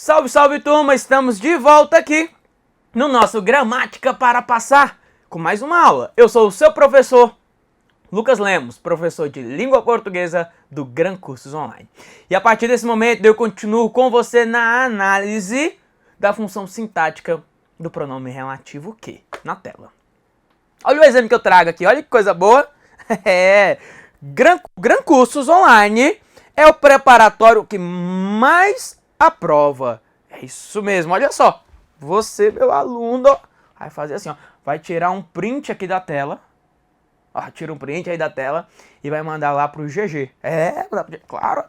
Salve, salve turma, estamos de volta aqui no nosso Gramática para Passar com mais uma aula. Eu sou o seu professor Lucas Lemos, professor de língua portuguesa do Gran Cursos Online. E a partir desse momento eu continuo com você na análise da função sintática do pronome relativo que na tela. Olha o exemplo que eu trago aqui, olha que coisa boa. Gran Cursos Online é o preparatório que mais aprova. É isso mesmo, olha só. Você, meu aluno, vai fazer assim, ó. Vai tirar um print aqui da tela. Ó, tira um print aí da tela e vai mandar lá pro GG. Claro,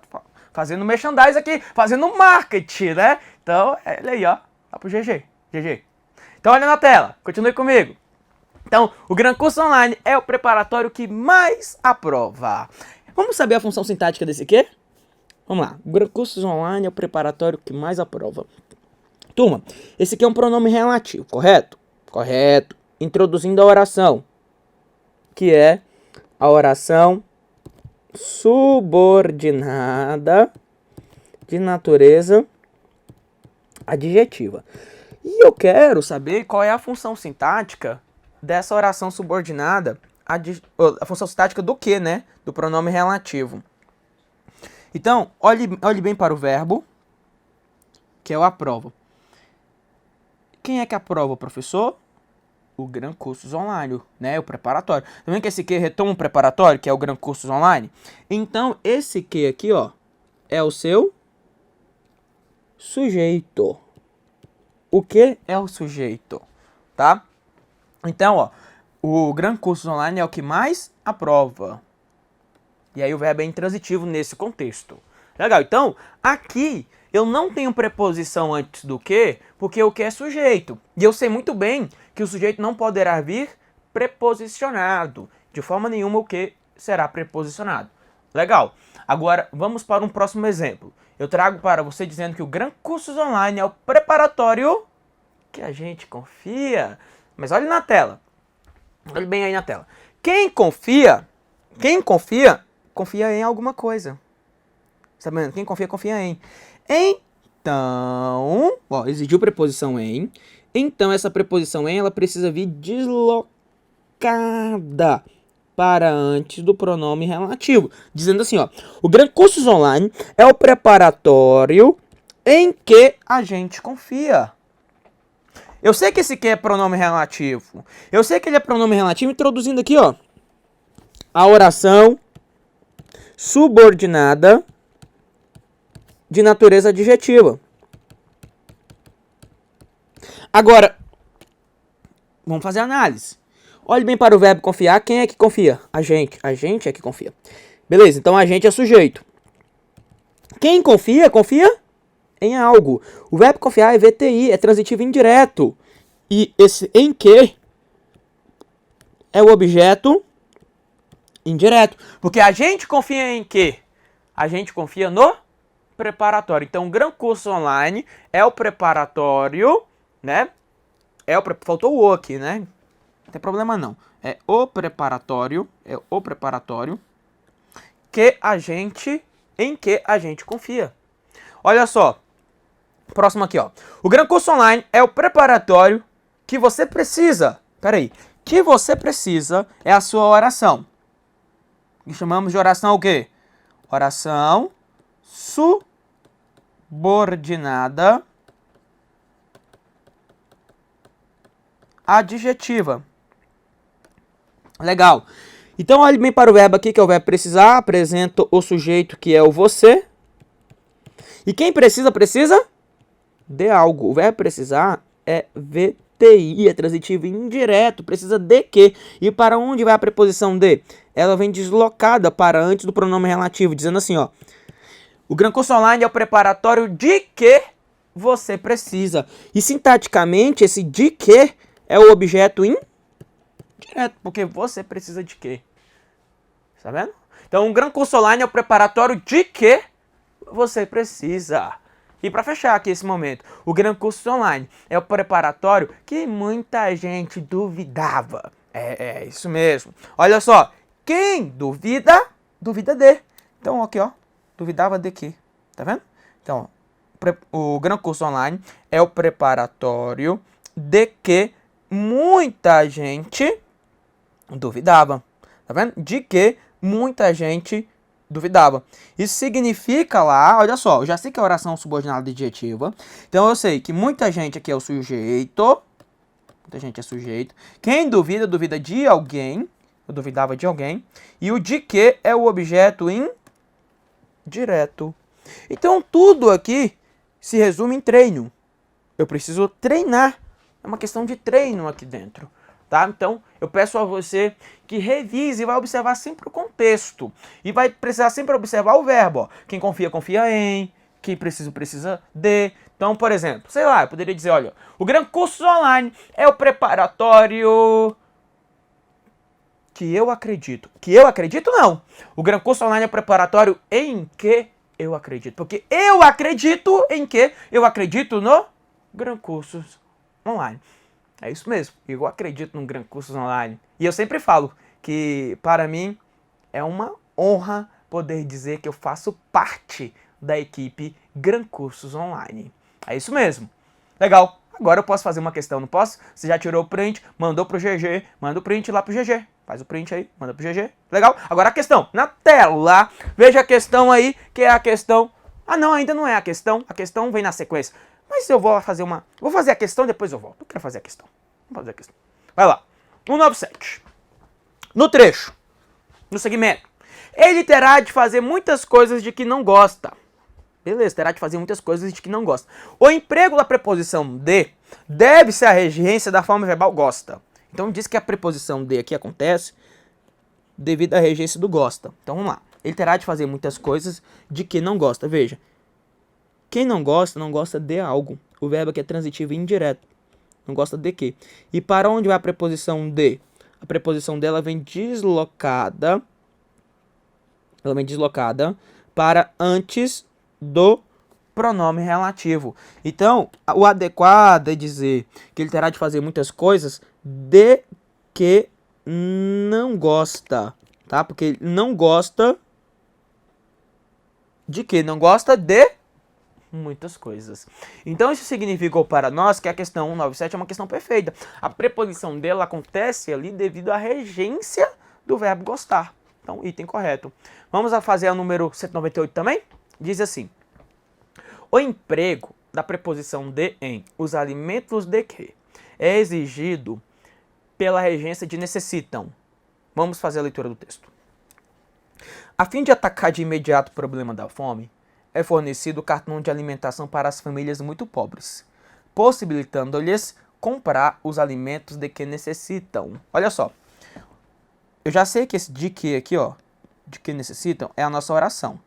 fazendo merchandise aqui, fazendo marketing, né? Então, olha aí, ó. Lá pro GG. Então, olha na tela, continue comigo. Então, o Gran Cursos Online é o preparatório que mais aprova. Vamos saber a função sintática desse quê? Vamos lá. O Gran Cursos Online é o preparatório que mais aprova. Turma, esse aqui é um pronome relativo, correto? Correto. Introduzindo a oração, que é a oração subordinada de natureza adjetiva. E eu quero saber qual é a função sintática dessa oração subordinada, a função sintática do que, né? Do pronome relativo. Então, olhe bem para o verbo, que é o aprova. Quem é que aprova, professor? O Gran Cursos Online, né? O preparatório. Tá vendo que esse que retoma o preparatório, que é o Gran Cursos Online? Então, esse que aqui, ó, é o seu sujeito. O que é o sujeito, tá? Então, ó, o Gran Cursos Online é o que mais aprova. E aí o verbo é intransitivo nesse contexto. Legal, então, aqui eu não tenho preposição antes do que, porque o que é sujeito. E eu sei muito bem que o sujeito não poderá vir preposicionado. De forma nenhuma o que será preposicionado. Legal. Agora, vamos para um próximo exemplo. Eu trago para você dizendo que o Gran Cursos Online é o preparatório que a gente confia. Mas olhe na tela. Olhe bem aí na tela. Quem confia, confia em alguma coisa. Sabendo? Quem confia, confia em. Então, ó, exigiu preposição em. Então, essa preposição em, ela precisa vir deslocada para antes do pronome relativo. Dizendo assim, ó. O Gran Cursos Online é o preparatório em que a gente confia. Eu sei que esse aqui é pronome relativo. Eu sei que ele é pronome relativo, introduzindo aqui, ó, a oração subordinada de natureza adjetiva. Agora, vamos fazer a análise. Olhe bem para o verbo confiar. Quem é que confia? A gente. A gente é que confia. Beleza, então a gente é sujeito. Quem confia, confia em algo. O verbo confiar é VTI, é transitivo indireto. E esse em que é o objeto indireto. Porque a gente confia em quê? A gente confia no preparatório. Então, o Gran Cursos Online é o preparatório, né? Faltou o aqui, né? Não tem problema não. É o preparatório em que a gente confia. Olha só. Próximo aqui, ó. O Gran Cursos Online é o preparatório que você precisa. Peraí. Que você precisa é a sua oração. E chamamos de oração o quê? Oração subordinada adjetiva. Legal. Então, olhe bem para o verbo aqui, que é o verbo precisar. Apresenta o sujeito, que é o você. E quem precisa, precisa de algo. O verbo precisar é VTI, é transitivo indireto. Precisa de quê? E para onde vai a preposição de? Ela vem deslocada para antes do pronome relativo, dizendo assim, ó. O Gran Cursos Online é o preparatório de que você precisa. E sintaticamente, esse de que é o objeto indireto, porque você precisa de quê? Tá vendo? Então, o Gran Cursos Online é o preparatório de que você precisa. E para fechar aqui esse momento, o Gran Cursos Online é o preparatório que muita gente duvidava. É isso mesmo. Olha só, quem duvida, duvida de. Então, aqui, ó, duvidava de quê? Tá vendo? Então, ó, o Gran Curso Online é o preparatório de que muita gente duvidava. Tá vendo? De que muita gente duvidava. Isso significa lá, olha só, eu já sei que a oração subordinada adjetiva. Então eu sei que muita gente aqui é o sujeito. Muita gente é sujeito. Quem duvida, duvida de alguém. Eu duvidava de alguém. E o de que é o objeto indireto. Então tudo aqui se resume em treino. Eu preciso treinar. É uma questão de treino aqui dentro. Tá? Então, eu peço a você que revise e vai observar sempre o contexto. E vai precisar sempre observar o verbo. Ó. Quem confia, confia em. Quem precisa, precisa de. Então, por exemplo, sei lá, eu poderia dizer, olha, o Gran Curso Online é o preparatório que eu acredito. Que eu acredito, não. O Gran Curso Online é o preparatório em que eu acredito. Porque eu acredito em que? Eu acredito no Gran Cursos Online. É isso mesmo, eu acredito no Gran Cursos Online. E eu sempre falo que, para mim, é uma honra poder dizer que eu faço parte da equipe Gran Cursos Online. É isso mesmo. Legal. Agora eu posso fazer uma questão, não posso? Você já tirou o print, mandou pro GG, manda o print lá pro GG. Faz o print aí, manda pro GG. Legal? Agora a questão, na tela. Veja a questão aí, que é a questão... Ah, não, ainda não é a questão vem na sequência. Mas eu vou fazer uma... Vou fazer a questão, depois eu volto. Eu quero fazer a questão. Vamos fazer a questão. Vai lá. 197. No trecho. No segmento. Ele terá de fazer muitas coisas de que não gosta. Beleza, terá de fazer muitas coisas de que não gosta. O emprego da preposição de deve-se à regência da forma verbal gosta. Então diz que a preposição de aqui acontece devido à regência do gosta. Então vamos lá. Ele terá de fazer muitas coisas de que não gosta. Veja. Quem não gosta de algo. O verbo aqui é transitivo e indireto. Não gosta de quê? E para onde vai a preposição de? A preposição dela vem deslocada. Ela vem deslocada para antes do pronome relativo. Então, o adequado é dizer que ele terá de fazer muitas coisas de que não gosta. Tá? Porque ele não gosta de quê? Não gosta de muitas coisas. Então isso significou para nós que a questão 197 é uma questão perfeita. A preposição dela acontece ali devido à regência do verbo gostar. Então, item correto. Vamos a fazer a número 198 também? Diz assim. O emprego da preposição de em os alimentos de que é exigido pela regência de necessitam. Vamos fazer a leitura do texto. A fim de atacar de imediato o problema da fome, é fornecido cartão de alimentação para as famílias muito pobres, possibilitando-lhes comprar os alimentos de que necessitam. Olha só, eu já sei que esse de que aqui, ó, de que necessitam, é a nossa oração,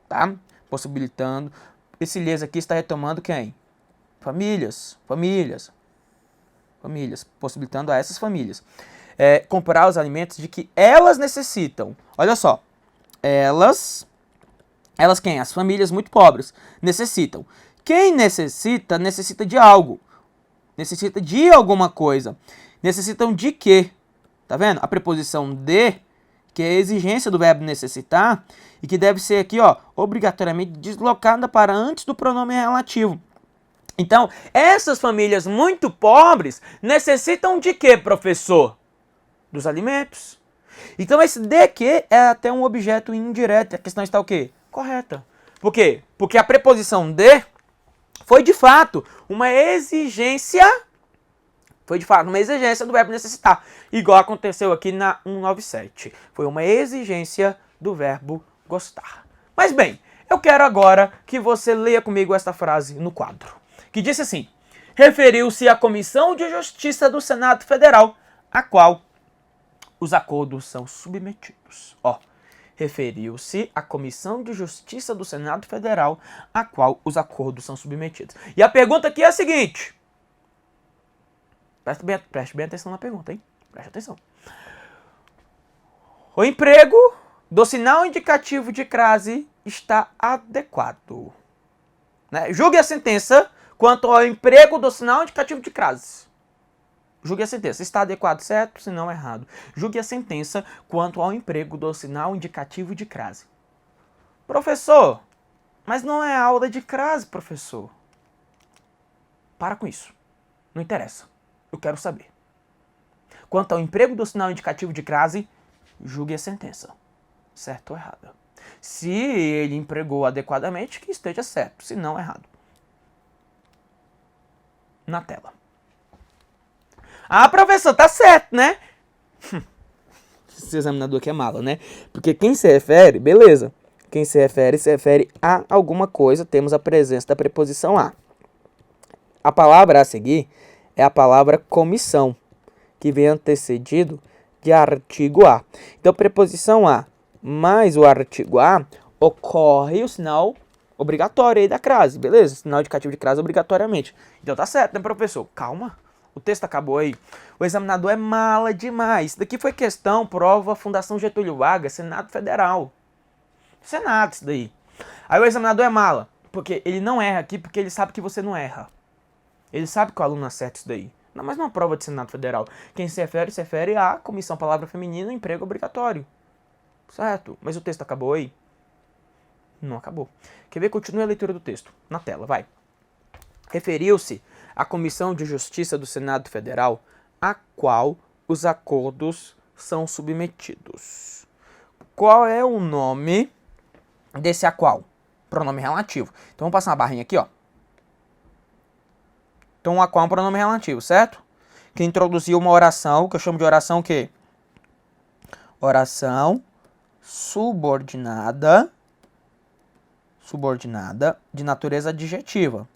tá? Possibilitando, esse lhes aqui está retomando quem? Famílias, possibilitando a essas famílias comprar os alimentos de que elas necessitam. Olha só, elas quem? As famílias muito pobres necessitam. Quem necessita, necessita de algo. Necessita de alguma coisa. Necessitam de quê? Tá vendo? A preposição de, que é a exigência do verbo necessitar, e que deve ser aqui, ó, obrigatoriamente deslocada para antes do pronome relativo. Então, essas famílias muito pobres necessitam de quê, professor? Dos alimentos. Então, esse de que é até um objeto indireto. A questão está o quê? Correta. Por quê? Porque a preposição de foi de fato uma exigência. Foi de fato uma exigência do verbo necessitar. Igual aconteceu aqui na 197. Foi uma exigência do verbo gostar. Mas bem, eu quero agora que você leia comigo esta frase no quadro. Que disse assim: referiu-se à Comissão de Justiça do Senado Federal, a qual os acordos são submetidos. Ó. Referiu-se à Comissão de Justiça do Senado Federal, a qual os acordos são submetidos. E a pergunta aqui é a seguinte. Preste bem atenção na pergunta, hein? Preste atenção. O emprego do sinal indicativo de crase está adequado. Né? Julgue a sentença quanto ao emprego do sinal indicativo de crase. Julgue a sentença. Está adequado, certo? Se não, errado. Julgue a sentença quanto ao emprego do sinal indicativo de crase. Professor, Mas não é aula de crase, professor. Para com isso. Não interessa. Eu quero saber. Quanto ao emprego do sinal indicativo de crase, julgue a sentença. Certo ou errado? Se ele empregou adequadamente, que esteja certo. Se não, errado. Na tela. Ah, professor, tá certo, né? Esse examinador aqui é mala, né? Porque quem se refere, beleza. Quem se refere a alguma coisa. Temos a presença da preposição a. A palavra a seguir é a palavra comissão, que vem antecedido de artigo a. Então, preposição a mais o artigo a, ocorre o sinal obrigatório aí da crase, beleza? Sinal indicativo de crase obrigatoriamente. Então tá certo, né, professor? Calma, o texto acabou aí. O examinador é mala demais. Isso daqui foi questão, prova, Fundação Getúlio Vargas, Senado Federal. Senado, isso daí. Aí o examinador é mala, porque ele não erra aqui, porque ele sabe que você não erra. Ele sabe que o aluno acerta isso daí. Não, mas numa prova de Senado Federal. Quem se refere à comissão palavra feminina, emprego obrigatório. Certo? Mas o texto acabou aí? Não acabou. Quer ver? Continue a leitura do texto. Na tela, vai. Referiu-se à Comissão de Justiça do Senado Federal, a qual os acordos são submetidos. Qual é o nome desse a qual? Pronome relativo. Então vamos passar uma barrinha aqui, ó. Então a qual é um pronome relativo, certo? Que introduziu uma oração, que eu chamo de oração o quê? Oração subordinada de natureza adjetiva.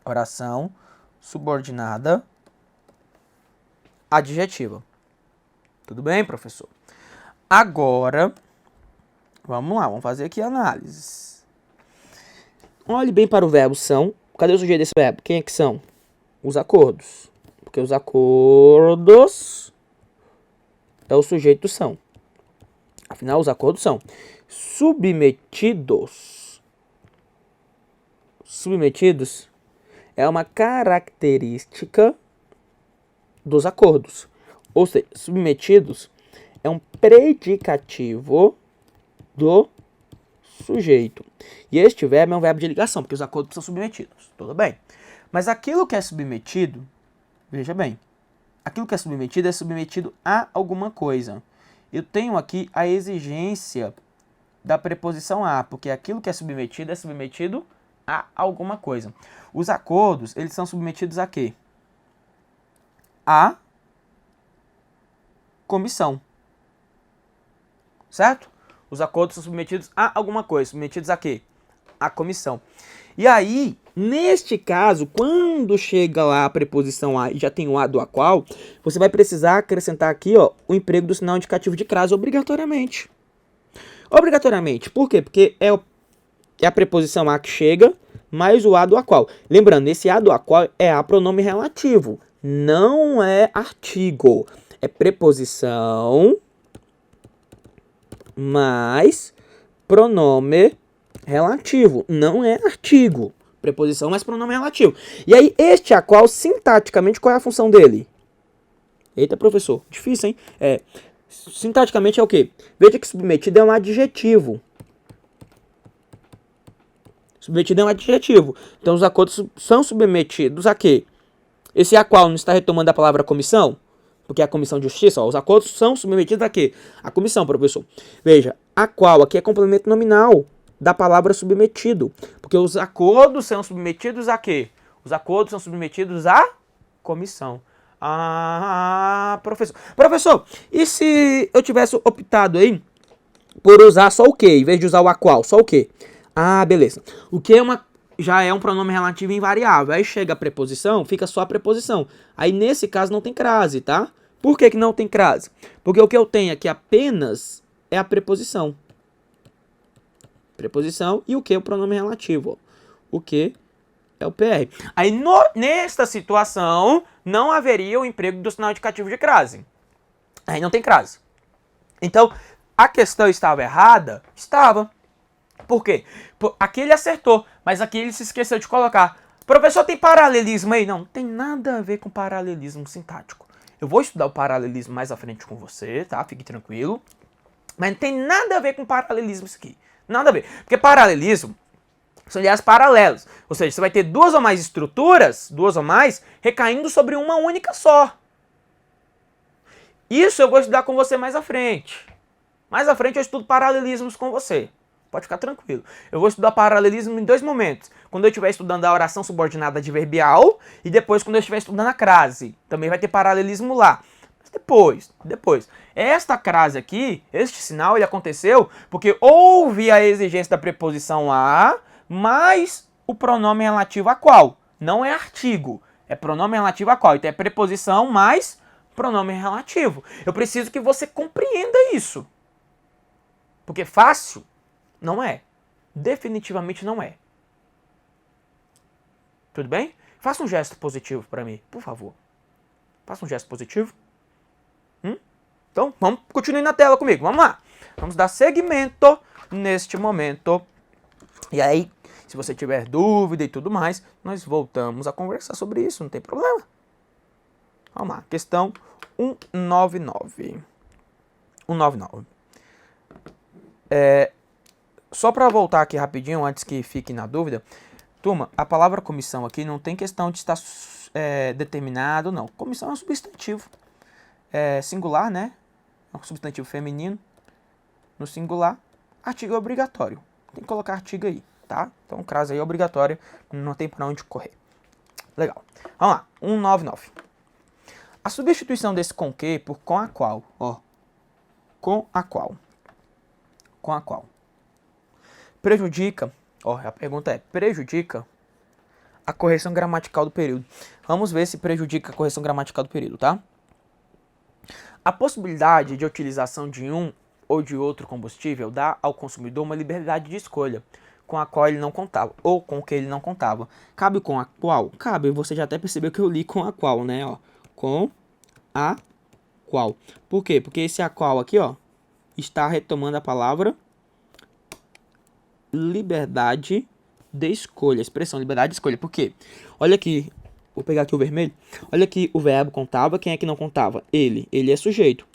Oração subordinada adjetiva. Tudo bem, professor? Agora, vamos lá, vamos fazer aqui a análise. Olhe bem para o verbo são. Cadê o sujeito desse verbo? Quem é que são? Os acordos. Porque os acordos é o sujeito são. Afinal, os acordos são submetidos. Submetidos é uma característica dos acordos. Ou seja, submetidos é um predicativo do sujeito. E este verbo é um verbo de ligação, porque os acordos são submetidos. Tudo bem. Mas aquilo que é submetido, veja bem, aquilo que é submetido a alguma coisa. Eu tenho aqui a exigência da preposição a, porque aquilo que é submetido a alguma coisa. Os acordos, eles são submetidos a quê? A comissão. Certo? Os acordos são submetidos a alguma coisa. Submetidos a quê? A comissão. E aí, neste caso, quando chega lá a preposição a e já tem o a do a qual, você vai precisar acrescentar aqui, ó, o emprego do sinal indicativo de crase obrigatoriamente. Obrigatoriamente. Por quê? Porque é a preposição a que chega mais o a do a qual. Lembrando, esse a do a qual é a pronome relativo. Não é artigo. É preposição mais pronome relativo. Não é artigo. Preposição mais pronome relativo. E aí, este a qual, sintaticamente, qual é a função dele? Eita, professor. Difícil, hein? Sintaticamente é o quê? Veja que submetido é um adjetivo. Submetido é um adjetivo. Então, os acordos são submetidos a quê? Esse a qual não está retomando a palavra comissão? Porque é a comissão de justiça, ó, os acordos são submetidos a quê? A comissão, professor. Veja, a qual aqui é complemento nominal da palavra submetido. Porque os acordos são submetidos a quê? Os acordos são submetidos à comissão. Ah, professor. Professor, e se eu tivesse optado aí por usar só o que, em vez de usar o a qual? Só o que? Ah, beleza. O que já é um pronome relativo invariável. Aí chega a preposição, fica só a preposição. Aí nesse caso não tem crase, tá? Por que não tem crase? Porque o que eu tenho aqui apenas é a preposição. Preposição e o que? O pronome relativo. Ó. O que é o PR. Aí nesta situação não haveria o emprego do sinal indicativo de crase. Aí não tem crase. Então, a questão estava errada? Estava. Por quê? Aqui ele acertou, mas aqui ele se esqueceu de colocar. Professor, tem paralelismo aí? Não tem nada a ver com paralelismo sintático. Eu vou estudar o paralelismo mais à frente com você, tá? Fique tranquilo. Mas não tem nada a ver com paralelismo isso aqui. Nada a ver. Porque paralelismo são ideias paralelas. Ou seja, você vai ter duas ou mais estruturas, duas ou mais, recaindo sobre uma única só. Isso eu vou estudar com você mais à frente. Mais à frente eu estudo paralelismos com você. Pode ficar tranquilo. Eu vou estudar paralelismo em dois momentos. Quando eu estiver estudando a oração subordinada adverbial e depois quando eu estiver estudando a crase. Também vai ter paralelismo lá. Mas depois. Esta crase aqui, este sinal, ele aconteceu porque houve a exigência da preposição a mais o pronome relativo a qual. Não é artigo, é pronome relativo a qual. Então é preposição mais pronome relativo. Eu preciso que você compreenda isso. Porque fácil não é. Definitivamente não é. Tudo bem? Faça um gesto positivo para mim, por favor. Faça um gesto positivo. Então, vamos continuar na tela comigo. Vamos lá. Vamos dar seguimento neste momento. E aí, se você tiver dúvida e tudo mais, nós voltamos a conversar sobre isso, não tem problema. Vamos lá. Questão 199. 199. Só para voltar aqui rapidinho, antes que fique na dúvida. Turma, a palavra comissão aqui não tem questão de estar determinado, não. Comissão é um substantivo. Singular, né? É um substantivo feminino. No singular, artigo é obrigatório. Tem que colocar artigo aí, tá? Então, crase aí é obrigatório, não tem para onde correr. Legal. Vamos lá. 199. A substituição desse com que por com a qual, ó. Com a qual. Com a qual. Prejudica, ó, a pergunta é, prejudica a correção gramatical do período. Vamos ver se prejudica a correção gramatical do período, tá? A possibilidade de utilização de um ou de outro combustível dá ao consumidor uma liberdade de escolha com a qual ele não contava, ou com que ele não contava. Cabe com a qual? Cabe, você já até percebeu que eu li com a qual, né? Ó, com a qual. Por quê? Porque esse a qual aqui, ó, está retomando a palavra liberdade de escolha. Expressão liberdade de escolha. Por quê? Olha aqui. Vou pegar aqui o vermelho. Olha aqui o verbo contava. Quem é que não contava? Ele. Ele é sujeito.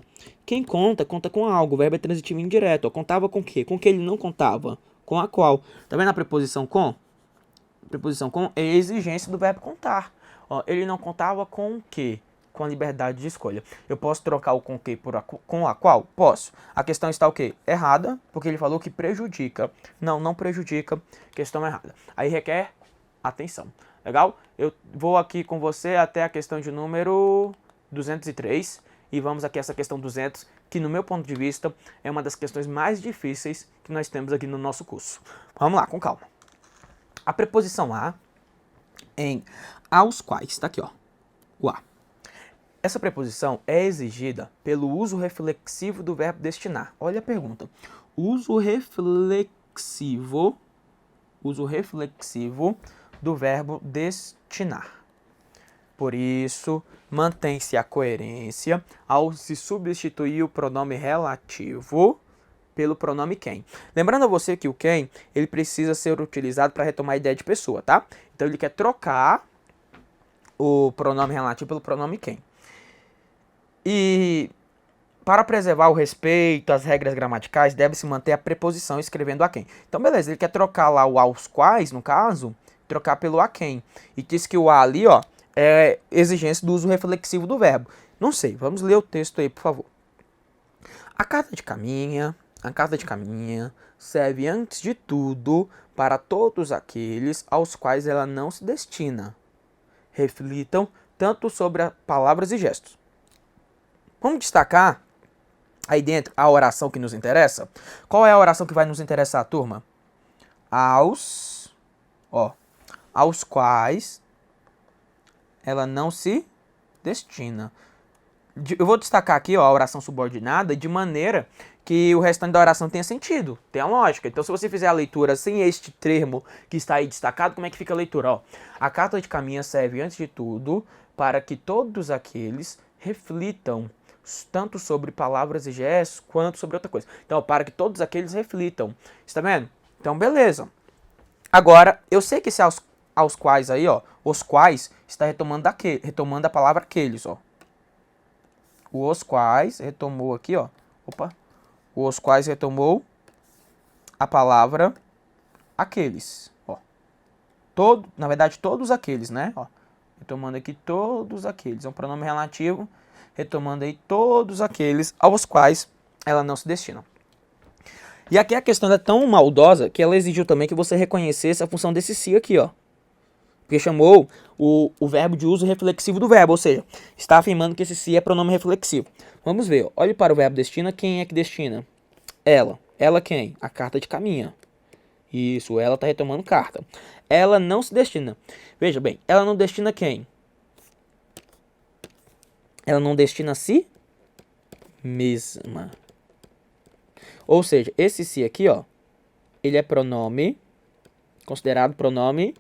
Quem conta, conta com algo. O verbo é transitivo indireto. Ó. Contava com o quê? Com o que ele não contava. Com a qual. Tá vendo a preposição com? A preposição com é a exigência do verbo contar. Ó, ele não contava com o quê? Com a liberdade de escolha. Eu posso trocar o com que por com a qual? Posso. A questão está o quê? Errada, porque ele falou que prejudica. Não, não prejudica. Questão errada. Aí requer atenção. Legal? Eu vou aqui com você até a questão de número 203 e vamos aqui a essa questão 200, que no meu ponto de vista é uma das questões mais difíceis que nós temos aqui no nosso curso. Vamos lá, com calma. A preposição a em aos quais, tá aqui ó, o a. Essa preposição é exigida pelo uso reflexivo do verbo destinar. Olha a pergunta. Uso reflexivo do verbo destinar. Por isso, mantém-se a coerência ao se substituir o pronome relativo pelo pronome quem. Lembrando a você que o quem, ele precisa ser utilizado para retomar a ideia de pessoa, tá? Então ele quer trocar o pronome relativo pelo pronome quem. E para preservar o respeito às regras gramaticais, deve-se manter a preposição escrevendo a quem. Então, beleza, ele quer trocar lá o aos quais, no caso, trocar pelo a quem. E diz que o a ali, ó, é exigência do uso reflexivo do verbo. Não sei, vamos ler o texto aí, por favor. A carta de caminha serve antes de tudo para todos aqueles aos quais ela não se destina. Reflitam tanto sobre as palavras e gestos. Vamos destacar aí dentro a oração que nos interessa. Qual é a oração que vai nos interessar, turma? Aos quais ela não se destina. Eu vou destacar aqui, ó, a oração subordinada de maneira que o restante da oração tenha sentido, tenha lógica. Então, se você fizer a leitura sem este termo que está aí destacado, como é que fica a leitura? Ó, a carta de caminho serve, antes de tudo, para que todos aqueles reflitam tanto sobre palavras e gestos, quanto sobre outra coisa. Então, para que todos aqueles reflitam. Está vendo? Então, beleza. Agora, eu sei que esse aos quais aí, ó, os quais, está retomando a palavra aqueles, ó. Os quais retomou aqui, ó. Opa. Os quais retomou a palavra aqueles. Ó. Na verdade, todos aqueles, né? Ó. Retomando aqui todos aqueles. É um pronome relativo. Retomando aí todos aqueles aos quais ela não se destina. E aqui a questão é tão maldosa que ela exigiu também que você reconhecesse a função desse se aqui, ó. Porque chamou o verbo de uso reflexivo do verbo, ou seja, está afirmando que esse se é pronome reflexivo. Vamos ver, ó. Olhe para o verbo destina, quem é que destina? Ela. Ela quem? A carta de caminha. Isso, ela está retomando carta. Ela não se destina. Veja bem, ela não destina quem? Ela não destina a si mesma. Ou seja, esse se aqui, ó, ele é pronome, considerado pronome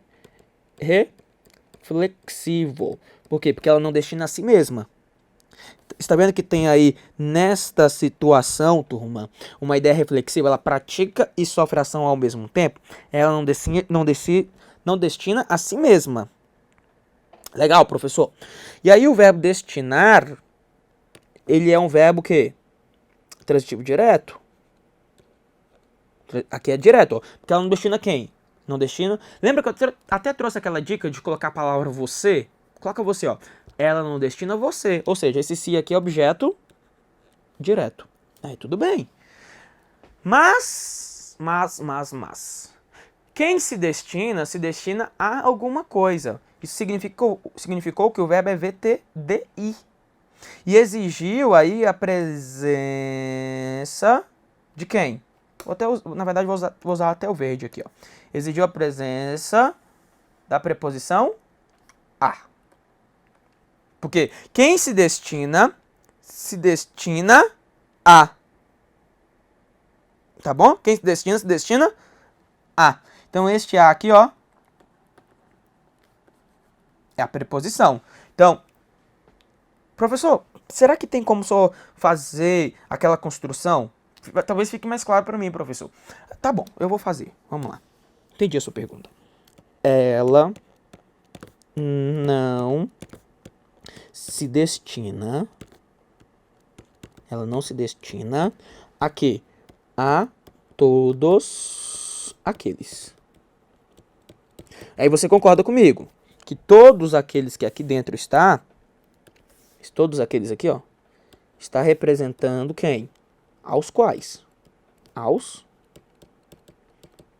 reflexivo. Por quê? Porque ela não destina a si mesma. Está vendo que tem aí, nesta situação, turma, uma ideia reflexiva, ela pratica e sofre ação ao mesmo tempo? Ela não destina a si mesma. Legal, professor? E aí o verbo destinar, ele é um verbo que? Transitivo direto. Aqui é direto, ó, porque ela não destina quem? Não destina. Lembra que eu até trouxe aquela dica de colocar a palavra você? Coloca você, ó. Ela não destina você. Ou seja, esse se aqui é objeto direto. Aí tudo bem. Mas. Quem se destina a alguma coisa. Isso significou que o verbo é VTDI. E exigiu aí a presença de quem? Na verdade, vou usar até o verde aqui, ó. Exigiu a presença da preposição a. Porque quem se destina a. Tá bom? Quem se destina a. Então, este a aqui, ó, é a preposição. Então, professor, será que tem como só fazer aquela construção? Talvez fique mais claro para mim, professor. Tá bom, eu vou fazer. Vamos lá. Entendi a sua pergunta. Ela não se destina. Ela não se destina a quê? A todos aqueles. Aí você concorda comigo que todos aqueles que aqui dentro está, todos aqueles aqui, ó, está representando quem? Aos quais?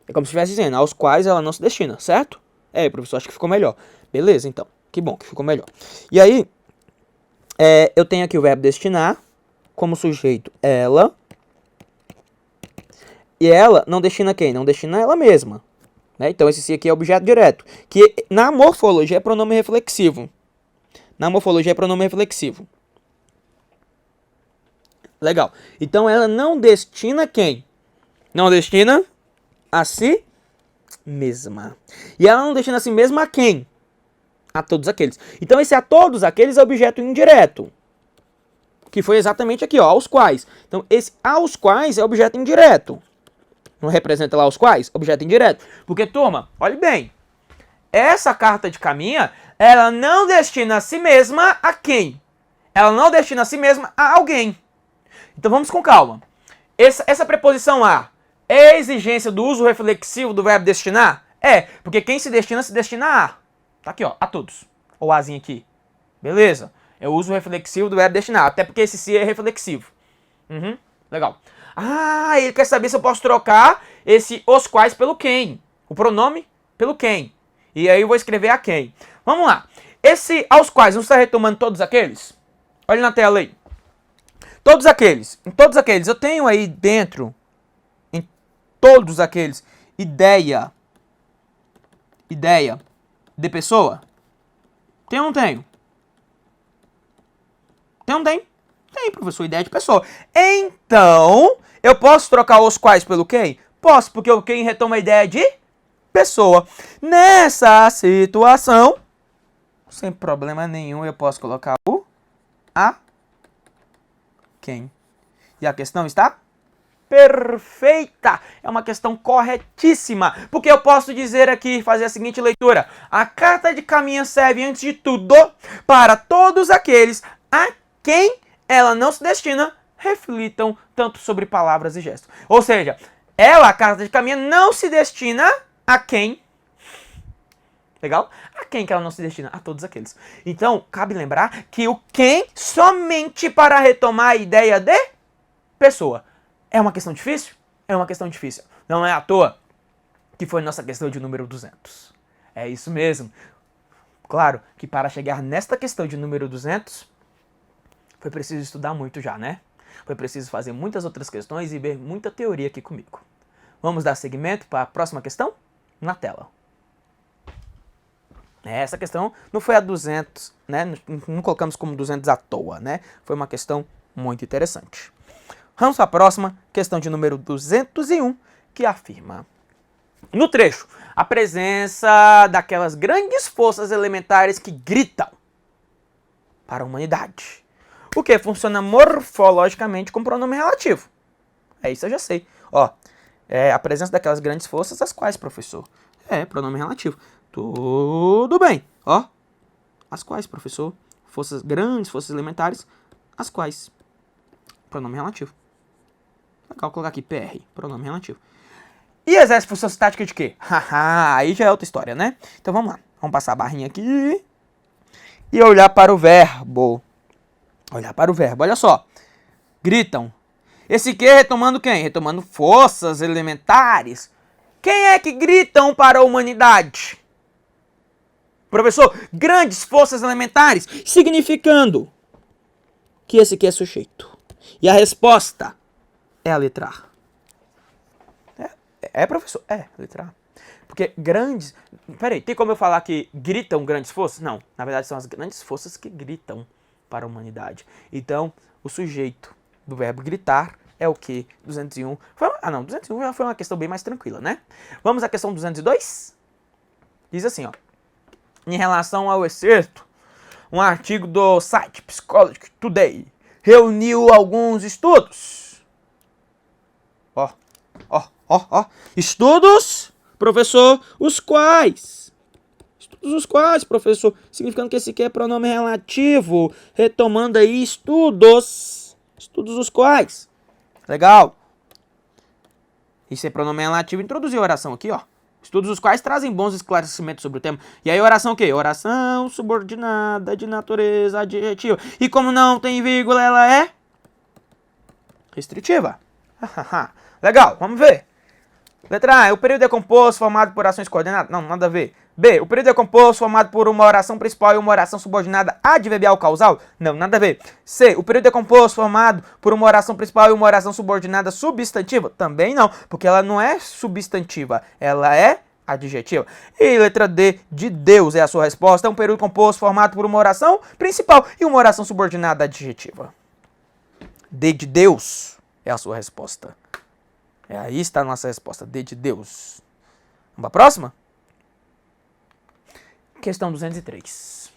É como se estivesse dizendo, aos quais ela não se destina, certo? É, professor, acho que ficou melhor. Beleza, então. Que bom que ficou melhor. E aí, eu tenho aqui o verbo destinar, como sujeito ela. E ela não destina quem? Não destina ela mesma. Né? Então, esse se aqui é objeto direto. Que na morfologia é pronome reflexivo. Legal. Então, ela não destina quem? Não destina a si mesma. E ela não destina a si mesma a quem? A todos aqueles. Então, esse a todos aqueles é objeto indireto. Que foi exatamente aqui, ó, aos quais. Então, esse aos quais é objeto indireto. Não representa lá aos quais? Objeto indireto. Porque, turma, olhe bem. Essa carta de caminha, ela não destina a si mesma a quem? Ela não destina a si mesma a alguém. Então vamos com calma. Essa preposição a é exigência do uso reflexivo do verbo destinar? É, porque quem se destina a. Tá aqui, ó, a todos. Ou azinho aqui. Beleza? É o uso reflexivo do verbo destinar. Até porque esse se é reflexivo. Legal. Ah, ele quer saber se eu posso trocar esse os quais pelo quem. O pronome pelo quem. E aí eu vou escrever a quem. Vamos lá. Esse aos quais, não está retomando todos aqueles? Olha na tela aí. Todos aqueles. Em todos aqueles. Eu tenho aí dentro, em todos aqueles, ideia de pessoa? Tem ou não tenho? Tem ou não tem? Tem, professor, ideia de pessoa. Então, eu posso trocar os quais pelo quem? Posso, porque o quem retoma a ideia de pessoa. Nessa situação, sem problema nenhum, eu posso colocar o a quem. E a questão está perfeita. É uma questão corretíssima. Porque eu posso dizer aqui, fazer a seguinte leitura. A carta de caminho serve, antes de tudo, para todos aqueles a quem ela não se destina, reflitam tanto sobre palavras e gestos. Ou seja, Ela, a carta de caminha, não se destina a quem? Legal? A quem que ela não se destina? A todos aqueles. Então, cabe lembrar que o quem somente para retomar a ideia de pessoa. É uma questão difícil? É uma questão difícil. Não é à toa que foi nossa questão de número 200. É isso mesmo. Claro que para chegar nesta questão de número 200, foi preciso estudar muito já, né? Foi preciso fazer muitas outras questões e ver muita teoria aqui comigo. Vamos dar seguimento para a próxima questão? Na tela. Essa questão não foi a 200, né? Não colocamos como 200 à toa, né? Foi uma questão muito interessante. Vamos para a próxima, questão de número 201, que afirma: no trecho, a presença daquelas grandes forças elementares que gritam para a humanidade. O que funciona morfologicamente com pronome relativo. É isso eu já sei. Ó, a presença daquelas grandes forças, as quais, professor? Pronome relativo. Tudo bem. Ó, as quais, professor? Forças grandes, forças elementares, as quais? Pronome relativo. Legal colocar aqui PR, pronome relativo. E exerce função estática de quê? Haha, aí já é outra história, né? Então vamos lá. Vamos passar a barrinha aqui e olhar para o verbo. Olhar para o verbo, olha só. Gritam. Esse que retomando quem? Retomando forças elementares. Quem é que gritam para a humanidade? Professor, grandes forças elementares, significando que esse aqui é sujeito. E a resposta é a letra A. Professor? Letra A. Porque grandes... Peraí, tem como eu falar que gritam grandes forças? Não, na verdade são as grandes forças que gritam para a humanidade. Então, o sujeito do verbo gritar é o que? 201. 201 já foi uma questão bem mais tranquila, né? Vamos à questão 202? Diz assim, ó. Em relação ao excerto, um artigo do site Psychology Today reuniu alguns estudos. Ó. Estudos, professor, os quais? Estudos os quais, professor? Significando que esse aqui é pronome relativo. Retomando aí, estudos. Estudos os quais? Legal. Isso é pronome relativo. Introduzir a oração aqui, ó. Estudos os quais trazem bons esclarecimentos sobre o tema. E aí, oração o quê? Oração subordinada de natureza adjetiva. E como não tem vírgula, ela é restritiva. Legal, vamos ver. Letra A, o período é composto formado por ações coordenadas? Não, nada a ver. B, o período é composto formado por uma oração principal e uma oração subordinada adverbial causal? Não, nada a ver. C, o período é composto formado por uma oração principal e uma oração subordinada substantiva? Também não, porque ela não é substantiva, ela é adjetiva. E letra D, de Deus é a sua resposta. É um período composto formado por uma oração principal e uma oração subordinada adjetiva. D de Deus é a sua resposta. Aí está a nossa resposta, D de Deus. Vamos para a próxima? Questão 203.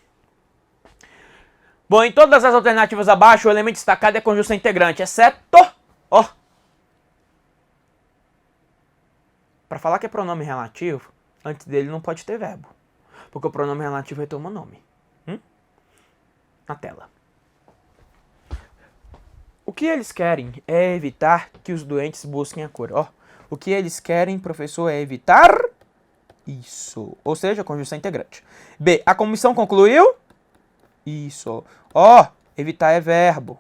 Bom, em todas as alternativas abaixo, o elemento destacado é conjunção integrante, exceto... Ó. Para falar que é pronome relativo, antes dele não pode ter verbo. Porque o pronome relativo retoma o nome. Na tela. O que eles querem é evitar que os doentes busquem a cura. Ó, o que eles querem, professor, é evitar isso. Ou seja, conjunção integrante. B, a comissão concluiu? Isso. Ó, evitar é verbo.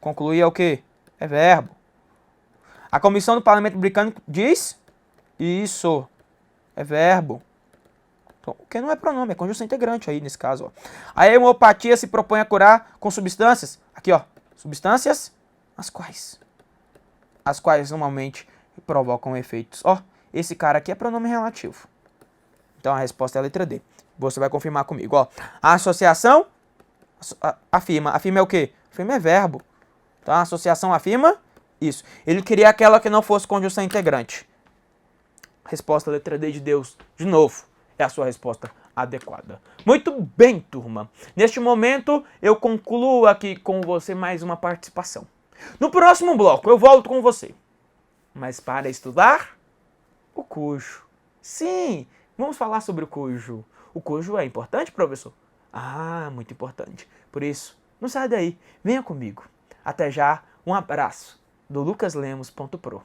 Concluir é o quê? É verbo. A comissão do Parlamento Britânico diz? Isso. É verbo. Então, o que não é pronome, é conjunção integrante aí nesse caso. Ó. A hemopatia se propõe a curar com substâncias. Aqui, ó. Substâncias, as quais? As quais normalmente provocam efeitos. Ó, esse cara aqui é pronome relativo. Então a resposta é a letra D. Você vai confirmar comigo, ó. A associação afirma. Afirma é o quê? Afirma é verbo. Então a associação afirma isso. Ele queria aquela que não fosse conjunção integrante. Resposta letra D de Deus. De novo, é a sua resposta adequada. Muito bem, turma. Neste momento, eu concluo aqui com você mais uma participação. No próximo bloco, eu volto com você. Mas para estudar o cujo. Sim, vamos falar sobre o cujo. O cujo é importante, professor? Ah, muito importante. Por isso, não sai daí. Venha comigo. Até já. Um abraço do lucaslemos.pro.